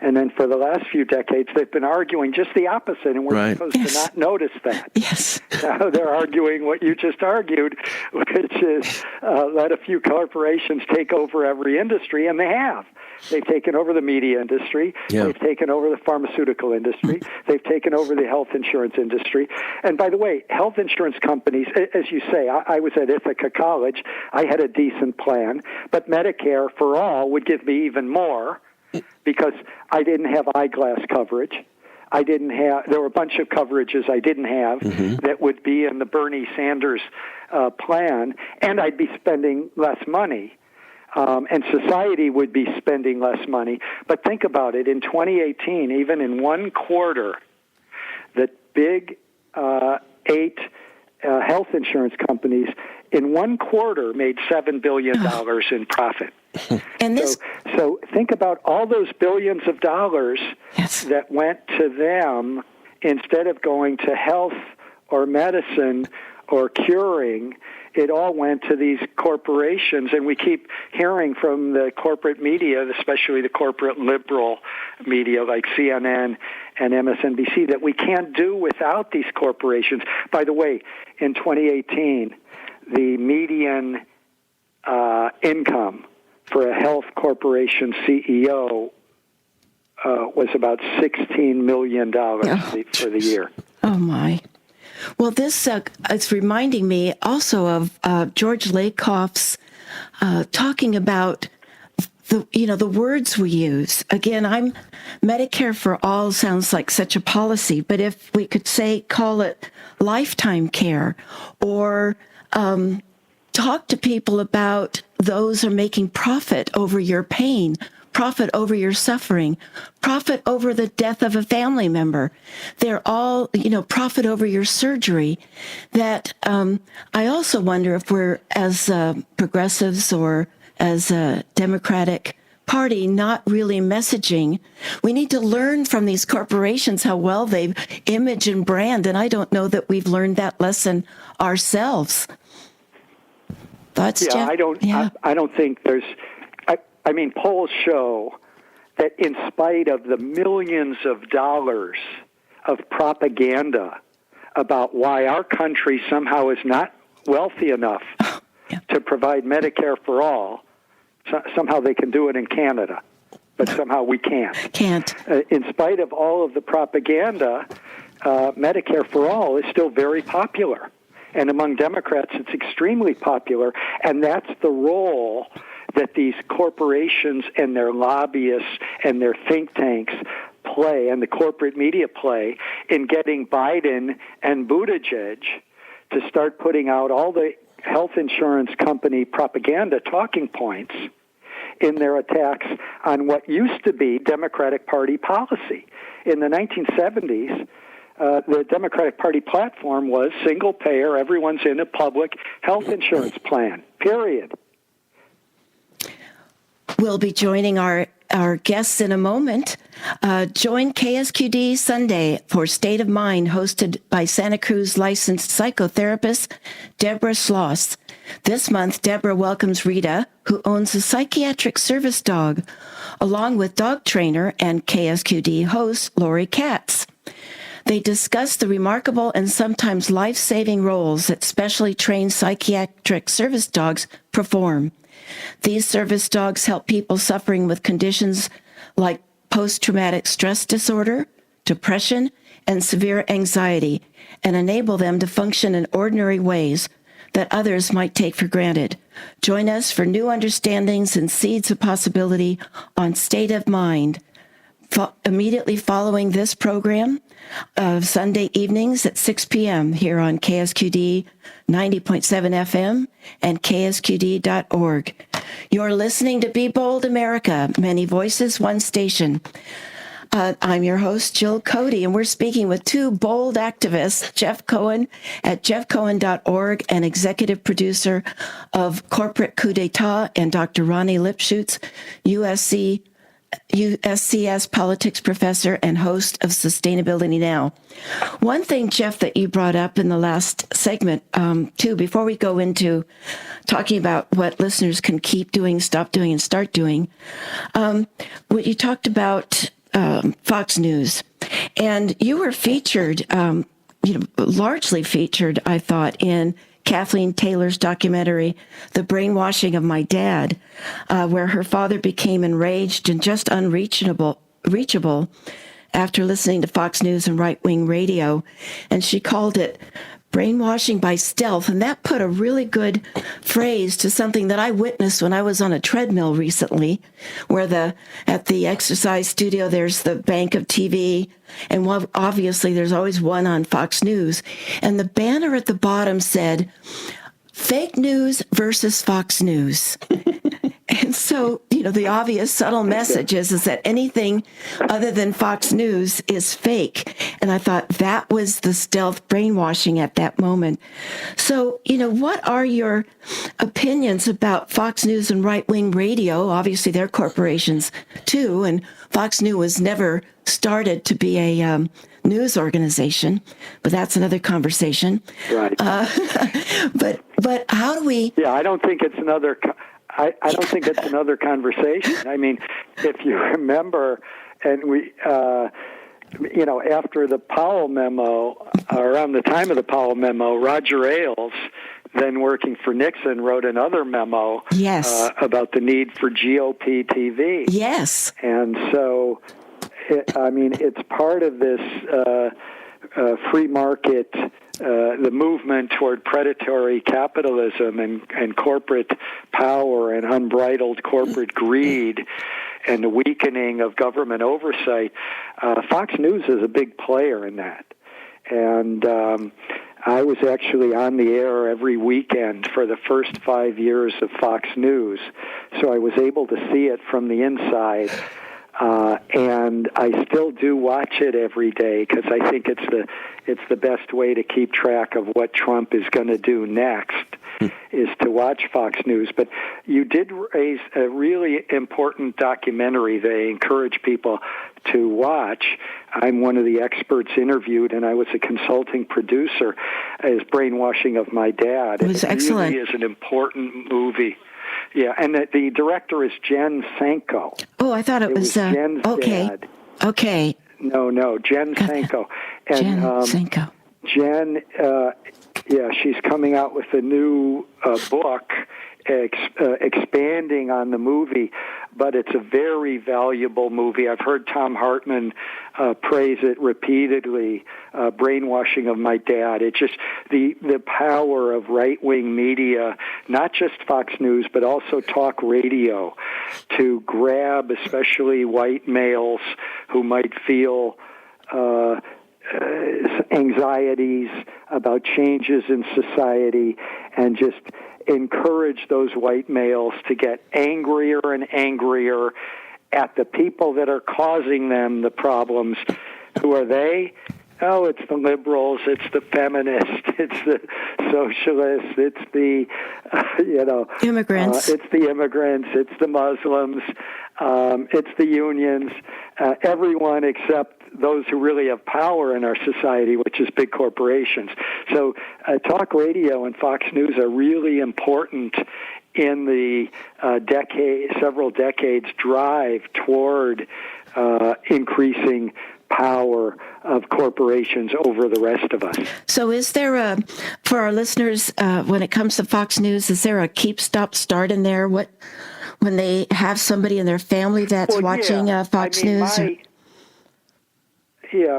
And then for the last few decades, they've been arguing just the opposite, and we're supposed to not notice that. Yes. Now they're arguing what you just argued, which is let a few corporations take over every industry, and they have. They've taken over the media industry. Yeah. They've taken over the pharmaceutical industry. They've taken over the health insurance industry. And by the way, health insurance companies, as you say, I was at Ithaca College. I had a decent plan, but Medicare for all would give me even more because I didn't have eyeglass coverage. There were a bunch of coverages I didn't have that would be in the Bernie Sanders plan, and I'd be spending less money. And society would be spending less money. But think about it. In 2018, even in one quarter, the big 8 health insurance companies in one quarter made $7 billion in profit. And so think about all those billions of dollars that went to them instead of going to health or medicine or curing. It all went to these corporations, and we keep hearing from the corporate media, especially the corporate liberal media like CNN and MSNBC, that we can't do without these corporations. By the way, in 2018, the median income for a health corporation CEO was about $16 million for the year. Oh, my. Well, this it's reminding me also of George Lakoff's talking about the words we use. Again, Medicare for all sounds like such a policy, but if we could call it lifetime care, or talk to people about those who are making profit over your pain, profit over your suffering, profit over the death of a family member. They're all, profit over your surgery. That I also wonder if we're, as progressives or as a Democratic Party, not really messaging. We need to learn from these corporations how well they image and brand, and I don't know that we've learned that lesson ourselves. Thoughts, Yeah, Jeff? I don't think there's. I mean, polls show that in spite of the millions of dollars of propaganda about why our country somehow is not wealthy enough to provide Medicare for all, somehow they can do it in Canada, but somehow we can't. Can't. In spite of all of the propaganda, Medicare for all is still very popular. And among Democrats, it's extremely popular. And that's the role that these corporations and their lobbyists and their think tanks play, and the corporate media play, in getting Biden and Buttigieg to start putting out all the health insurance company propaganda talking points in their attacks on what used to be Democratic Party policy. In the 1970s, the Democratic Party platform was single payer, everyone's in a public health insurance plan, period. We'll be joining our guests in a moment. Join KSQD Sunday for State of Mind, hosted by Santa Cruz licensed psychotherapist Deborah Schloss. This month, Deborah welcomes Rita, who owns a psychiatric service dog, along with dog trainer and KSQD host Lori Katz. They discuss the remarkable and sometimes life-saving roles that specially trained psychiatric service dogs perform. These service dogs help people suffering with conditions like post-traumatic stress disorder, depression, and severe anxiety, and enable them to function in ordinary ways that others might take for granted. Join us for new understandings and seeds of possibility on State of Mind. Immediately following this program, Sunday evenings at 6 p.m. here on KSQD 90.7 FM and KSQD.org. You're listening to Be Bold America, many voices, one station. I'm your host, Jill Cody, and we're speaking with two bold activists, Jeff Cohen at jeffcohen.org and executive producer of Corporate Coup d'etat, and Dr. Ronnie Lipschutz, USCS politics professor and host of Sustainability Now. One thing, Jeff, that you brought up in the last segment, too, before we go into talking about what listeners can keep doing, stop doing, and start doing, what you talked about Fox News, and you were featured, largely featured, I thought, in Kathleen Taylor's documentary, The Brainwashing of My Dad, where her father became enraged and just unreachable after listening to Fox News and right-wing radio. And she called it brainwashing by stealth. And that put a really good phrase to something that I witnessed when I was on a treadmill recently, where at the exercise studio, there's the bank of TV. And obviously there's always one on Fox News. And the banner at the bottom said, fake news versus Fox News. And so, the obvious subtle message is that anything other than Fox News is fake. And I thought that was the stealth brainwashing at that moment. So, what are your opinions about Fox News and right-wing radio? Obviously, they're corporations too, and Fox News was never started to be a news organization, but that's another conversation. Right. But how do we? Yeah, I don't think it's another. I don't think it's another conversation. I mean, if you remember, and we, after the Powell memo, around the time of the Powell memo, Roger Ailes, then working for Nixon, wrote another memo about the need for GOP TV. Yes. And so, it's part of this free market, the movement toward predatory capitalism and corporate power and unbridled corporate greed and the weakening of government oversight, Fox News is a big player in that. And I was actually on the air every weekend for the first 5 years of Fox News, so I was able to see it from the inside. And I still do watch it every day because I think it's the best way to keep track of what Trump is going to do next is to watch Fox News. But you did raise a really important documentary that I encourage people to watch. I'm one of the experts interviewed, and I was a consulting producer, is Brainwashing of My Dad. It was excellent. It really is an important movie. Yeah, and the director is Jen Sanko. Oh, I thought it was Jen's okay. dad. Okay. No, Jen Sanko. And, Jen Sanko. Jen, she's coming out with a new book expanding on the movie, but it's a very valuable movie. I've heard Tom Hartman praise it repeatedly, Brainwashing of My Dad. It's just the power of right-wing media, not just Fox News, but also talk radio, to grab especially white males who might feel anxieties about changes in society and just encourage those white males to get angrier and angrier at the people that are causing them the problems. Who are they? Oh, it's the liberals, it's the feminists, it's the socialists, it's the, immigrants. It's the immigrants, it's the Muslims, it's the unions, everyone except those who really have power in our society, which is big corporations. So talk radio and Fox News are really important in the several decades drive toward increasing power of corporations over the rest of us. So is there for our listeners, when it comes to Fox News, is there a keep, stop, start in there? When they have somebody in their family that's watching Fox News?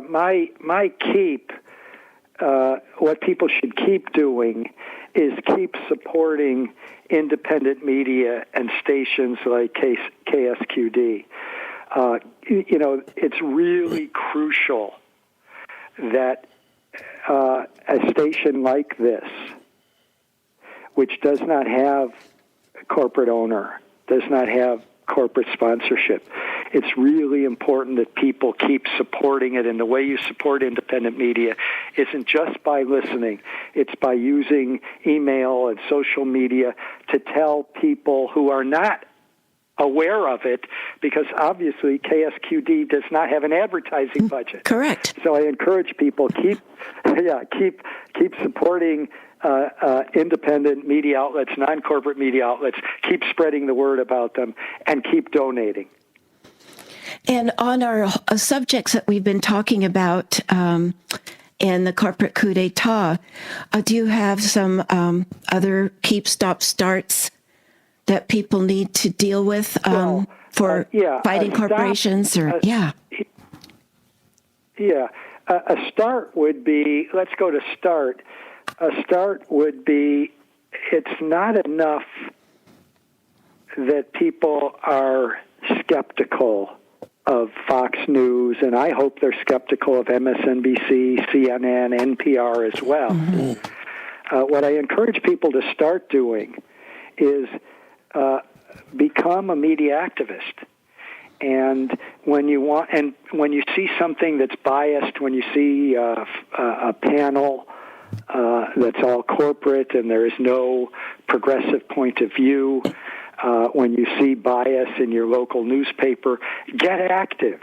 My keep, what people should keep doing is keep supporting independent media and stations like KSQD. It's really crucial that a station like this, which does not have a corporate owner, does not have corporate sponsorship, it's really important that people keep supporting it. And the way you support independent media isn't just by listening. It's by using email and social media to tell people who are not aware of it, because obviously KSQD does not have an advertising budget. Correct. So I encourage people keep supporting independent media outlets, non-corporate media outlets. Keep spreading the word about them, and keep donating. And on our subjects that we've been talking about in the corporate coup d'etat, do you have some other keep, stop, starts that people need to deal with for fighting corporations? A start would be, let's go to start. A start would be, it's not enough that people are skeptical of Fox News, and I hope they're skeptical of MSNBC, CNN, NPR as well. Mm-hmm. What I encourage people to start doing is become a media activist. And when you see something that's biased, when you see a panel that's all corporate and there is no progressive point of view, when you see bias in your local newspaper, get active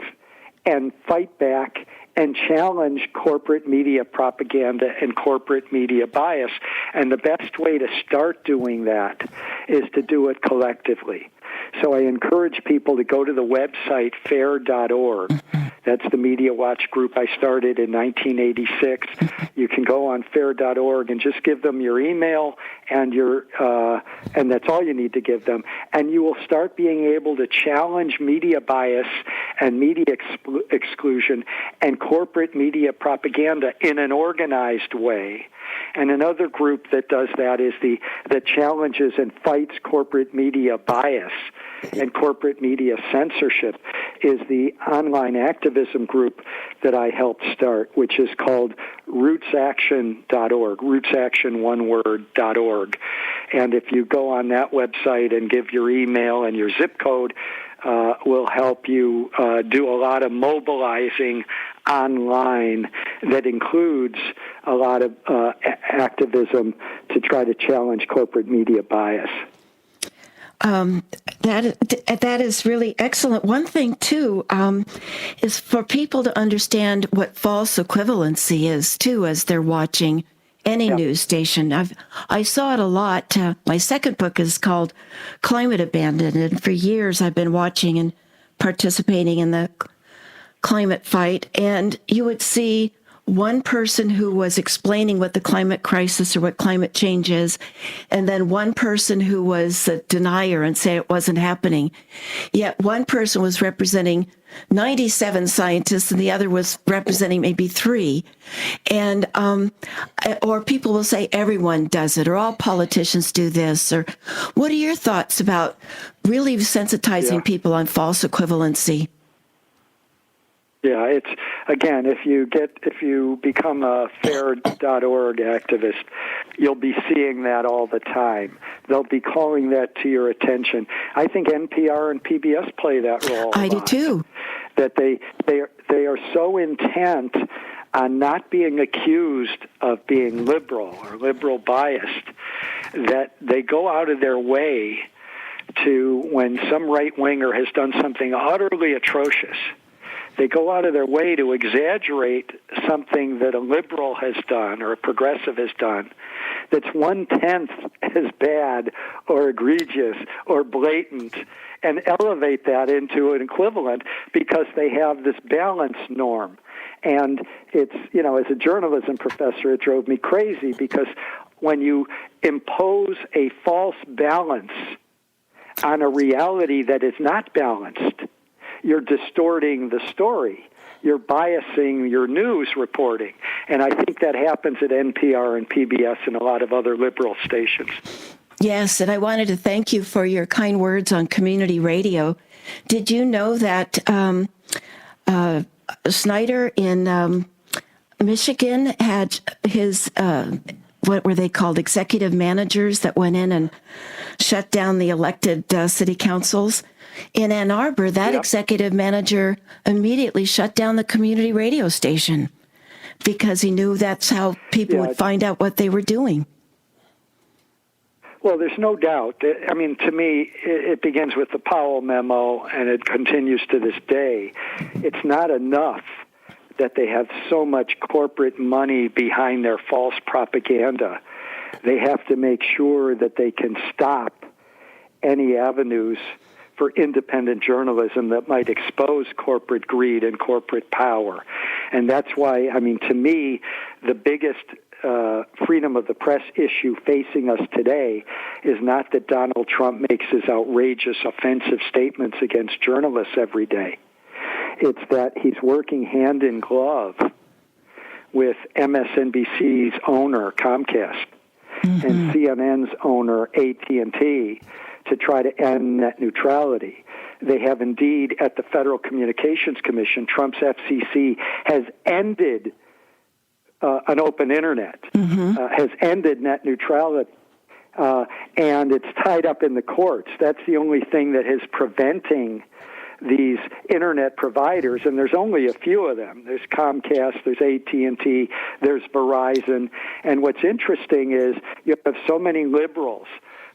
and fight back and challenge corporate media propaganda and corporate media bias. And the best way to start doing that is to do it collectively. So I encourage people to go to the website fair.org. That's the Media Watch group I started in 1986. You can go on fair.org and just give them your email and and that's all you need to give them. And you will start being able to challenge media bias and media exclusion and corporate media propaganda in an organized way. And another group that does that is that challenges and fights corporate media bias and corporate media censorship is the online activism group that I helped start, which is called rootsaction.org, rootsaction.org. And if you go on that website and give your email and your zip code, will help you do a lot of mobilizing online that includes a lot of activism to try to challenge corporate media bias. That is really excellent. One thing, too, is for people to understand what false equivalency is, too, as they're watching any news station. I saw it a lot. My second book is called Climate Abandoned, and for years I've been watching and participating in the climate fight, and you would see one person who was explaining what the climate crisis or what climate change is, and then one person who was a denier and say it wasn't happening. Yet one person was representing 97 scientists and the other was representing maybe 3. And, or people will say everyone does it, or all politicians do this, or what are your thoughts about really sensitizing people on false equivalency? Yeah, it's, again, if you become a fair.org activist, you'll be seeing that all the time. They'll be calling that to your attention. I think NPR and PBS play that role. I do too. That they are so intent on not being accused of being liberal or liberal biased that they go out of their way to, when some right-winger has done something utterly atrocious, they go out of their way to exaggerate something that a liberal has done or a progressive has done that's 1/10 as bad or egregious or blatant, and elevate that into an equivalent because they have this balance norm. And it's, as a journalism professor, it drove me crazy because when you impose a false balance on a reality that is not balanced, you're distorting the story. You're biasing your news reporting. And I think that happens at NPR and PBS and a lot of other liberal stations. Yes, and I wanted to thank you for your kind words on community radio. Did you know that Snyder in Michigan had his, what were they called, executive managers that went in and shut down the elected city councils? In Ann Arbor, that executive manager immediately shut down the community radio station because he knew that's how people would find out what they were doing. Well, there's no doubt. I mean, to me, it begins with the Powell memo, and it continues to this day. It's not enough that they have so much corporate money behind their false propaganda. They have to make sure that they can stop any avenues for independent journalism that might expose corporate greed and corporate power. And that's why, I mean, to me, the biggest freedom of the press issue facing us today is not that Donald Trump makes his outrageous, offensive statements against journalists every day. It's that he's working hand in glove with MSNBC's owner, Comcast, and CNN's owner, AT&T, to try to end net neutrality. They have indeed, at the Federal Communications Commission, Trump's FCC has ended an open internet, has ended net neutrality, and it's tied up in the courts. That's the only thing that is preventing these internet providers, and there's only a few of them. There's Comcast, there's AT&T, there's Verizon, and what's interesting is you have so many liberals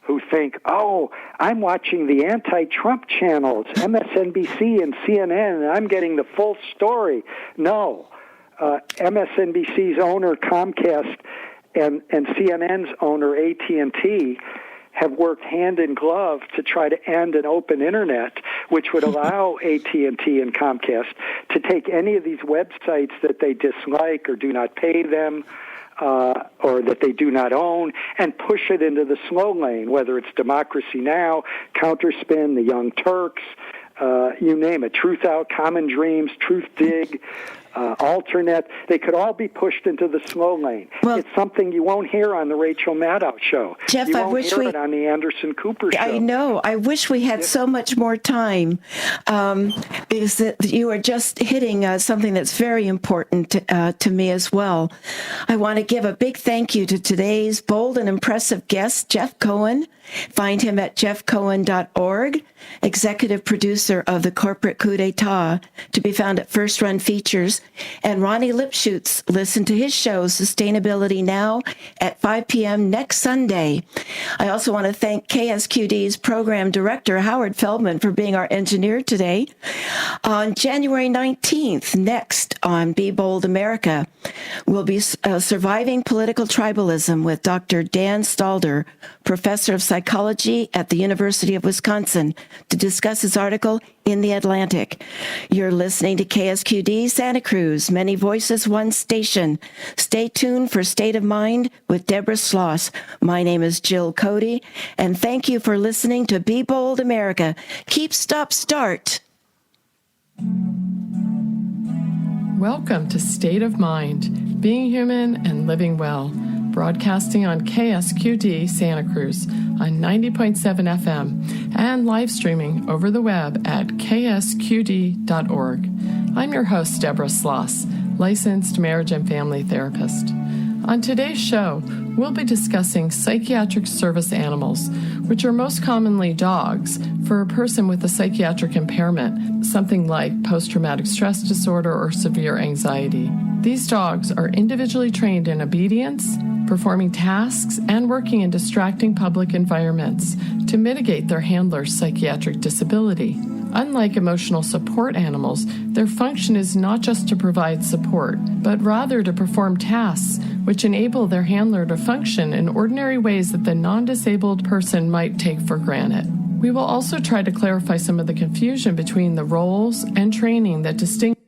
who think, oh, I'm watching the anti-Trump channels, MSNBC and CNN, and I'm getting the full story. No. MSNBC's owner, Comcast, and CNN's owner, AT&T, have worked hand in glove to try to end an open internet which would allow AT&T and Comcast to take any of these websites that they dislike or do not pay them, or that they do not own, and push it into the slow lane, whether it's Democracy Now!, Counterspin, The Young Turks, you name it, Truth Out, Common Dreams, Truth Dig, Alternate. They could all be pushed into the slow lane. Well, it's something you won't hear on the Rachel Maddow show. Jeff, you I won't wish hear we... it on the Anderson Cooper show. I know. I wish we had so much more time, because that you are just hitting something that's very important to me as well. I want to give a big thank you to today's bold and impressive guest, Jeff Cohen. Find him at jeffcohen.org, executive producer of the Corporate Coup d'etat, to be found at First Run Features. And Ronnie Lipschutz, listen to his show, Sustainability Now, at 5 p.m. next Sunday. I also want to thank KSQD's program director, Howard Feldman, for being our engineer today. On January 19th, next on Be Bold America, we'll be Surviving Political Tribalism with Dr. Dan Stalder, professor of psychology at the University of Wisconsin, to discuss his article in The Atlantic. You're listening to KSQD Santa Cruz, many voices, one station. Stay tuned for State of Mind with Deborah Sloss. My name is Jill Cody, and thank you for listening to Be Bold America. Keep, stop, start. Welcome to State of Mind, Being Human and Living Well, broadcasting on KSQD Santa Cruz on 90.7 FM and live streaming over the web at ksqd.org. I'm your host, Deborah Sloss, licensed marriage and family therapist. On today's show, we'll be discussing psychiatric service animals, which are most commonly dogs for a person with a psychiatric impairment, something like post-traumatic stress disorder or severe anxiety. These dogs are individually trained in obedience, performing tasks, and working in distracting public environments to mitigate their handler's psychiatric disability. Unlike emotional support animals, their function is not just to provide support, but rather to perform tasks which enable their handler to function in ordinary ways that the non-disabled person might take for granted. We will also try to clarify some of the confusion between the roles and training that distinguish